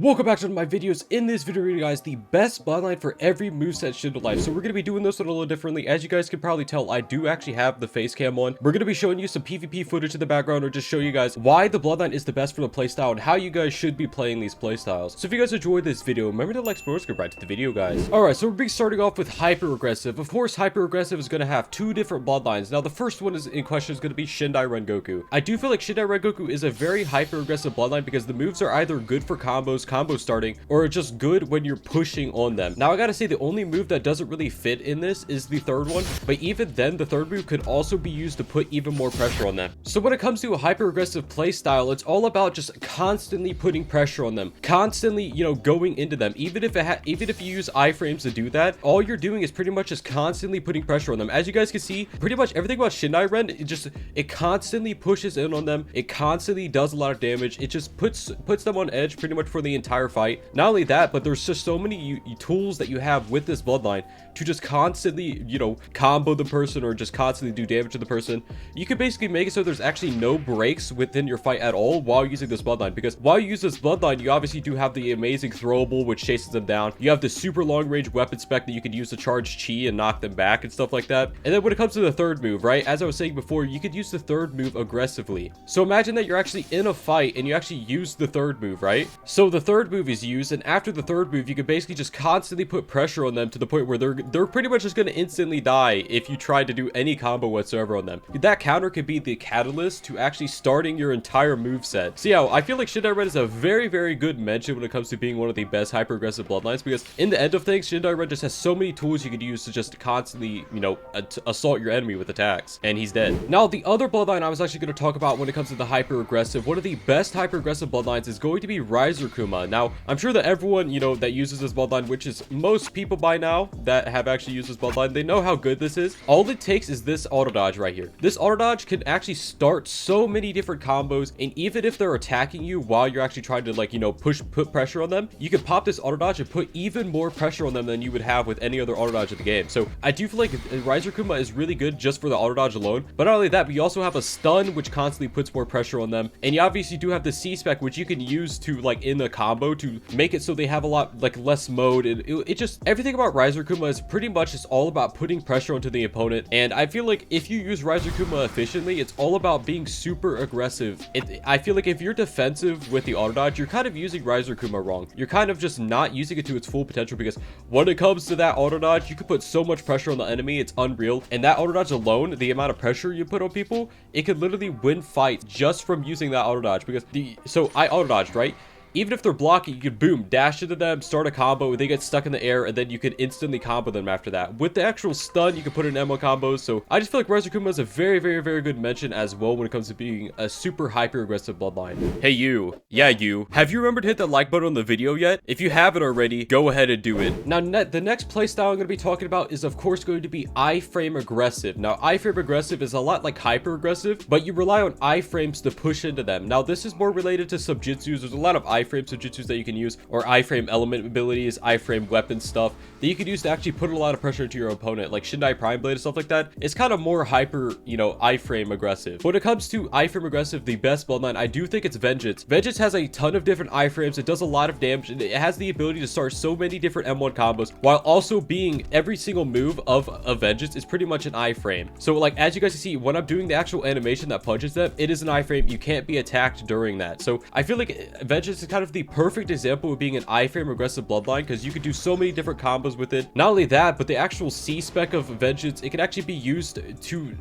Welcome back to my videos. In this video, guys, the best bloodline for every moveset Shindo Life. So we're going to be doing this one a little differently. As you guys can probably tell, I do actually have the face cam on. We're going to be showing you some PvP footage in the background, or just show you guys why the bloodline is the best for the playstyle and how you guys should be playing these playstyles. So if you guys enjoyed this video, remember to like, subscribe, right to the video, guys. Alright, so we're be starting off with hyper aggressive. Of course, hyper aggressive is going to have two different bloodlines. Now the first one in question is going to be Shindai Rengoku. I do feel like Shindai Rengoku is a very hyper aggressive bloodline because the moves are either good for combos, combo starting, or just good when you're pushing on them. Now I gotta say, the only move that doesn't really fit in this is the third one, but even then the third move could also be used to put even more pressure on them. So when it comes to a hyper aggressive play style, it's all about just constantly putting pressure on them, constantly, you know, going into them. Even if you use iframes to do that, all you're doing is pretty much just constantly putting pressure on them. As you guys can see, pretty much everything about Shindai Ren, it constantly pushes in on them, it constantly does a lot of damage, it just puts them on edge pretty much for the entire fight. Not only that, but there's just so many tools that you have with this bloodline to just constantly, you know, combo the person or just constantly do damage to the person. You can basically make it so there's actually no breaks within your fight at all while using this bloodline, because while you use this bloodline, you obviously do have the amazing throwable which chases them down. You have the super long range weapon spec that you can use to charge chi and knock them back and stuff like that. And then when it comes to the third move, right, as I was saying before, you could use the third move aggressively. So imagine that you're actually in a fight and you actually use the third move, right? So the third move is used, and after the third move, you can basically just constantly put pressure on them to the point where they're pretty much just going to instantly die if you try to do any combo whatsoever on them. That counter could be the catalyst to actually starting your entire move set. So yeah, I feel like Shindai Ren is a very, very good mention when it comes to being one of the best hyper aggressive bloodlines, because in the end of things, Shindai Ren just has so many tools you could use to just constantly, you know, assault your enemy with attacks, and he's dead. Now the other bloodline I was actually going to talk about when it comes to the hyper aggressive, one of the best hyper aggressive bloodlines is going to be Kuma. Now I'm sure that everyone, you know, that uses this bloodline, which is most people by now that have actually used this bloodline, they know how good this is. All it takes is this auto dodge right here. This auto dodge can actually start so many different combos, and even if they're attacking you while you're actually trying to, like, you know, put pressure on them, you can pop this auto dodge and put even more pressure on them than you would have with any other auto dodge in the game. So I do feel like Kuma is really good just for the auto dodge alone, but not only that, but you also have a stun which constantly puts more pressure on them, and you obviously do have the C spec which you can use to, like, in the combo to make it so they have a lot, like, less mode, and it just, everything about Kuma is pretty much just all about putting pressure onto the opponent. And I feel like if you use Kuma efficiently, it's all about being super aggressive. I feel like if you're defensive with the auto dodge, you're kind of using Kuma wrong. You're kind of just not using it to its full potential, because when it comes to that auto dodge, you can put so much pressure on the enemy, it's unreal. And that auto dodge alone, the amount of pressure you put on people, it could literally win fights just from using that auto dodge. Because so I auto dodged, right? Even if they're blocking, you could boom, dash into them, start a combo, they get stuck in the air, and then you could instantly combo them after that. With the actual stun, you can put in MO combos. So I just feel like Kuma is a very, very, very good mention as well when it comes to being a super hyper aggressive bloodline. Hey you, yeah you, have you remembered to hit that like button on the video yet? If you haven't already, go ahead and do it. Now the next playstyle I'm going to be talking about is of course going to be IFrame Aggressive. Now IFrame Aggressive is a lot like hyper aggressive, but you rely on iframes to push into them. Now this is more related to subjutsus. There's a lot of iframe subjutsus that you can use, or iframe element abilities, iframe weapon stuff that you could use to actually put a lot of pressure into your opponent, like Shindai Prime Blade and stuff like that. It's kind of more hyper, you know, iframe aggressive. When it comes to iframe aggressive, the best bloodline, I do think it's Vengeance. Vengeance has a ton of different iframes. It does a lot of damage, and it has the ability to start so many different M1 combos, while also being every single move of a Vengeance is pretty much an iframe. So like, as you guys can see, when I'm doing the actual animation that punches them, it is an iframe. You can't be attacked during that. So I feel like Vengeance is kind of the perfect example of being an iframe aggressive bloodline, because you could do so many different combos with it. Not only that, but the actual C spec of Vengeance, it can actually be used to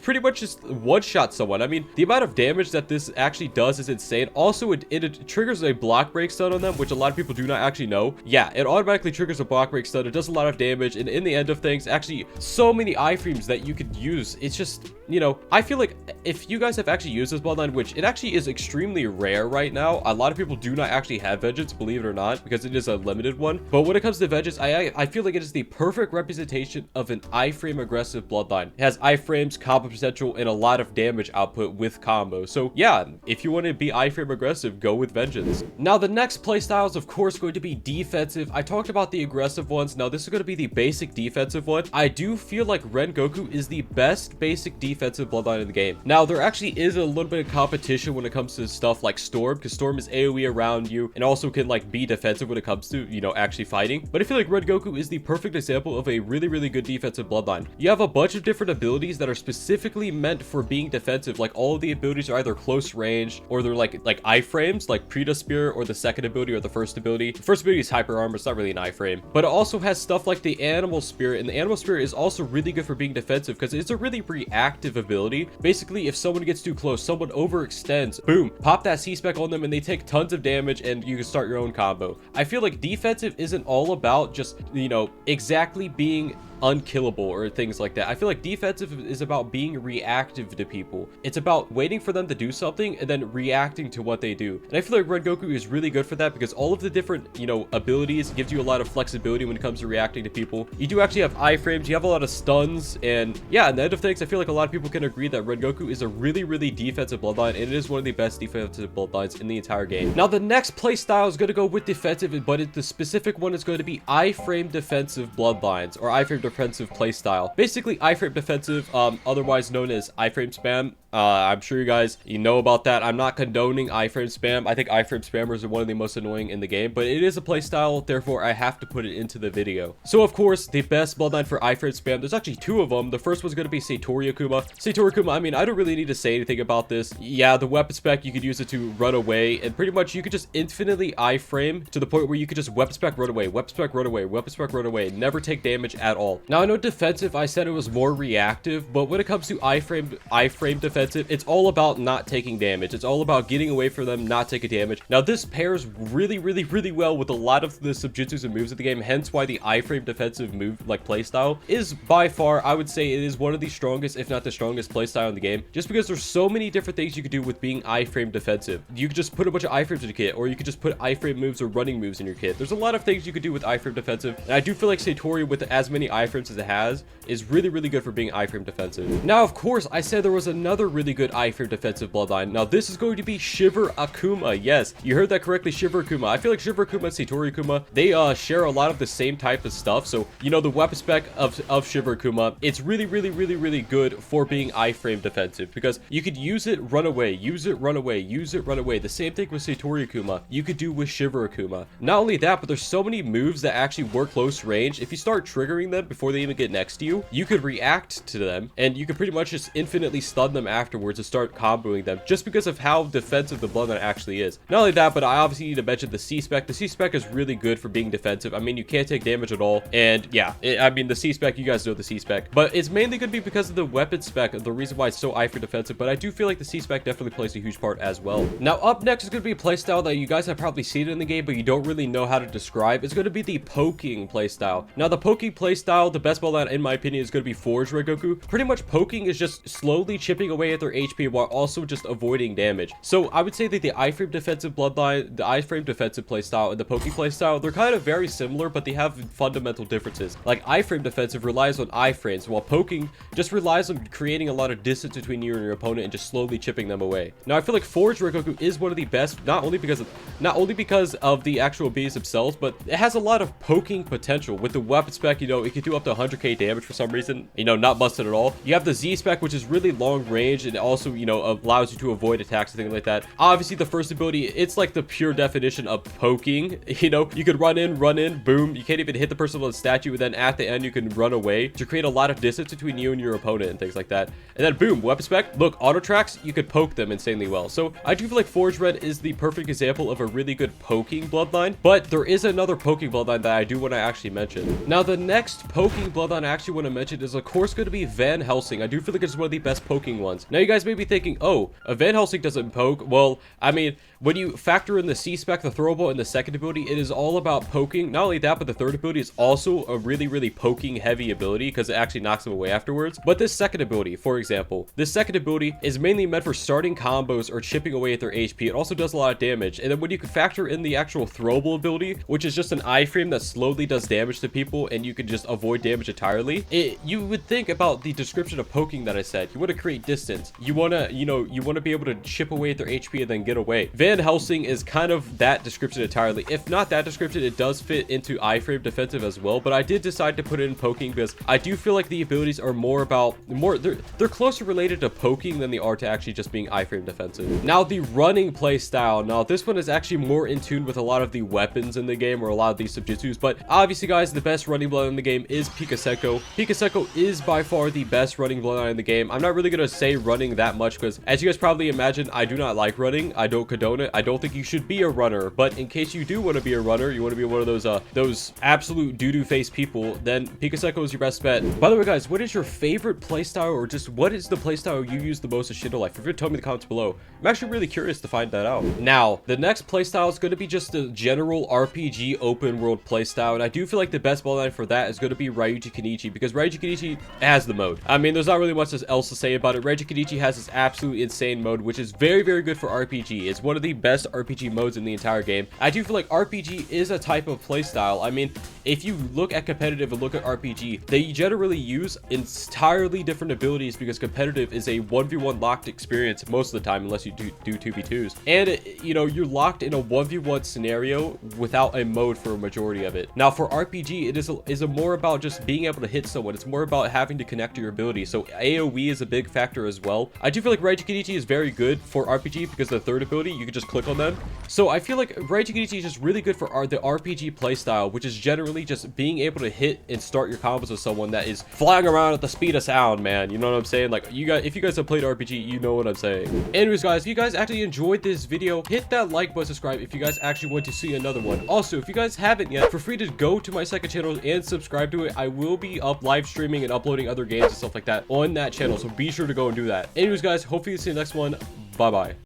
pretty much just one-shot someone. I mean, the amount of damage that this actually does is insane. Also, it triggers a block break stun on them, which a lot of people do not actually know. Yeah, it automatically triggers a block break stun. It does a lot of damage, and in the end of things, actually so many iframes that you could use. It's just, you know, I feel like if you guys have actually used this bloodline, which it actually is extremely rare right now, a lot of people do not actually have Vengeance, believe it or not, because it is a limited one. But when it comes to Vengeance, I feel like it is the perfect representation of an iframe aggressive bloodline. It has iframes, combo potential, and a lot of damage output with combos. So yeah, if you want to be iframe aggressive, go with Vengeance. Now the next playstyle is of course going to be defensive. I talked about the aggressive ones. Now this is going to be the basic defensive one. I do feel like Rengoku is the best basic defensive bloodline in the game. Now there actually is a little bit of competition when it comes to stuff like Storm, because Storm is AoE around around you and also can like be defensive when it comes to, you know, actually fighting. But I feel like Rengoku is the perfect example of a really good defensive bloodline. You have a bunch of different abilities that are specifically meant for being defensive. Like all of the abilities are either close range or they're like iframes, like Preta Spear, or the second ability or the first ability. The first ability is hyper armor. It's not really an iframe, but it also has stuff like the animal spirit, and the animal spirit is also really good for being defensive because it's a really reactive ability. Basically, if someone gets too close, someone overextends, boom, pop that C-spec on them and they take tons of damage and you can start your own combo. I feel like defensive isn't all about just, you know, exactly being unkillable or things like that. I feel like defensive is about being reactive to people. It's about waiting for them to do something and then reacting to what they do. And I feel like Rengoku is really good for that because all of the different, you know, abilities gives you a lot of flexibility when it comes to reacting to people. You do actually have iframes, you have a lot of stuns, and yeah, in the end of things, I feel like a lot of people can agree that Rengoku is a really defensive bloodline, and it is one of the best defensive bloodlines in the entire game. Now, the next playstyle is going to go with defensive, but the specific one is going to be IFrame Defensive bloodlines, or IFrame Defensive playstyle. Basically, IFrame Defensive, otherwise known as IFrame Spam. I'm sure you guys, you know about that. I'm not condoning iframe spam. I think iframe spammers are one of the most annoying in the game, but it is a playstyle, therefore I have to put it into the video. So of course, the best bloodline for iframe spam, there's actually two of them. The first one's going to be Satori Akuma. Satori Akuma, I mean, I don't really need to say anything about this. Yeah, the weapon spec, you could use it to run away, and pretty much you could just infinitely iframe to the point where you could just weapon spec run away, weapon spec run away, weapon spec run away, never take damage at all. Now, I know defensive, I said it was more reactive, but when it comes to iframe defensive, it's all about not taking damage. It's all about getting away from them, not taking damage. Now, this pairs really well with a lot of the subjutsus and moves of the game, hence why the iframe defensive move, like playstyle, is by far, I would say it is one of the strongest, if not the strongest playstyle in the game, just because there's so many different things you could do with being iframe defensive. You could just put a bunch of iframes in your kit, or you could just put iframe moves or running moves in your kit. There's a lot of things you could do with iframe defensive, and I do feel like Satori, with as many iframes as it has, is really good for being iframe defensive. Now, of course, I said there was another really good iframe defensive bloodline. Now, this is going to be Shiver Akuma. Yes, you heard that correctly, Shiver Akuma. I feel like Shiver Akuma and Satori Akuma, they share a lot of the same type of stuff. So, you know, the weapon spec of Shiver Akuma, it's really good for being iframe defensive because you could use it, run away, use it, run away, use it, run away. The same thing with Satori Akuma, you could do with Shiver Akuma. Not only that, but there's so many moves that actually work close range. If you start triggering them before they even get next to you, you could react to them and you could pretty much just infinitely stun them afterwards and start comboing them just because of how defensive the bloodline actually is. Not only that, but I obviously need to mention the C-spec. The C-spec is really good for being defensive. I mean, you can't take damage at all, and yeah, I mean, the C-spec, you guys know the C-spec, but it's mainly going to be because of the weapon spec, the reason why it's so iframe defensive, but I do feel like the C-spec definitely plays a huge part as well. Now, up next is going to be a playstyle that you guys have probably seen in the game, but you don't really know how to describe. It's going to be the poking playstyle. Now, the poking playstyle, the best bloodline in my opinion is going to be Forge Rengoku. Pretty much poking is just slowly chipping away at their HP while also just avoiding damage. So I would say that the iframe defensive bloodline, the iframe defensive playstyle, and the poking playstyle, they're kind of very similar, but they have fundamental differences. Like iframe defensive relies on iframes, while poking just relies on creating a lot of distance between you and your opponent and just slowly chipping them away. Now I feel like Forge Rengoku is one of the best, not only because of the actual abilities themselves, but it has a lot of poking potential. With the weapon spec, you know, it can do up to 100k damage for some reason, you know, not busted at all. You have the Z spec, which is really long range, and also, you know, allows you to avoid attacks and things like that. Obviously, the first ability, it's like the pure definition of poking. You know, you could run in, boom. You can't even hit the person on the statue, and then at the end, you can run away to create a lot of distance between you and your opponent and things like that. And then boom, weapon spec. Look, auto tracks, you could poke them insanely well. So I do feel like Forge Red is the perfect example of a really good poking bloodline, but there is another poking bloodline that I do want to actually mention. Now, the next poking bloodline I actually want to mention is, of course, going to be Van Helsing. I do feel like it's one of the best poking ones. Now, you guys may be thinking, oh, a Van Helsing doesn't poke. Well, I mean, when you factor in the C-spec, the throwable, and the second ability, it is all about poking. Not only that, but the third ability is also a really poking heavy ability because it actually knocks them away afterwards. But this second ability, for example, this second ability is mainly meant for starting combos or chipping away at their HP. It also does a lot of damage. And then when you can factor in the actual throwable ability, which is just an iframe that slowly does damage to people and you can just avoid damage entirely, you would think about the description of poking that I said. You want to create distance. distance. You want to, you know, you want to be able to chip away at their HP and then get away. Van Helsing is kind of that description entirely. If not that description, it does fit into IFrame Defensive as well, but I did decide to put it in poking because I do feel like the abilities are more about, they're closer related to poking than they are to actually just being IFrame Defensive. Now, the running play style. Now, this one is actually more in tune with a lot of the weapons in the game, or a lot of these subjutsus, but obviously, guys, the best running bloodline in the game is Pikaseko. Pikaseko is by far the best running bloodline in the game. I'm not really going to say running that much because, as you guys probably imagine, I do not like running. I don't condone it. I don't think you should be a runner, but in case you do want to be a runner, you want to be one of those absolute doo-doo face people, then Pikaseko is your best bet. By the way, guys, what is your favorite playstyle, or just what is the playstyle you use the most in Shindo Life? If you're telling me in the comments below, I'm actually really curious to find that out. Now, the next playstyle is going to be just a general RPG open world playstyle, and I do feel like the best bloodline for that is going to be Ryuji Kenichi, because Ryuji Kenichi has the mode. I mean, there's not really much else to say about it. Ryuji Kenichi has this absolute insane mode, which is very, very good for RPG. It's one of the best RPG modes in the entire game. I do feel like RPG is a type of playstyle. I mean, if you look at competitive and look at RPG, they generally use entirely different abilities because competitive is a 1v1 locked experience most of the time, unless you do 2v2s. And, you know, you're locked in a 1v1 scenario without a mode for a majority of it. Now, for RPG, it is a more about just being able to hit someone. It's more about having to connect to your ability. So AoE is a big factor as well. I do feel like Ryuji Kenichi is very good for RPG because the third ability, you can just click on them. So I feel like Ryuji Kenichi is just really good for the RPG playstyle, which is generally just being able to hit and start your combos with someone that is flying around at the speed of sound, man. You know what I'm saying? Like, you guys, if you guys have played RPG, you know what I'm saying. Anyways, guys, if you guys actually enjoyed this video, hit that like button, subscribe if you guys actually want to see another one. Also, if you guys haven't yet, feel free to go to my second channel and subscribe to it. I will be live streaming and uploading other games and stuff like that on that channel, so be sure to go and do that. Anyways, guys, hopefully see you in the next one. Bye bye.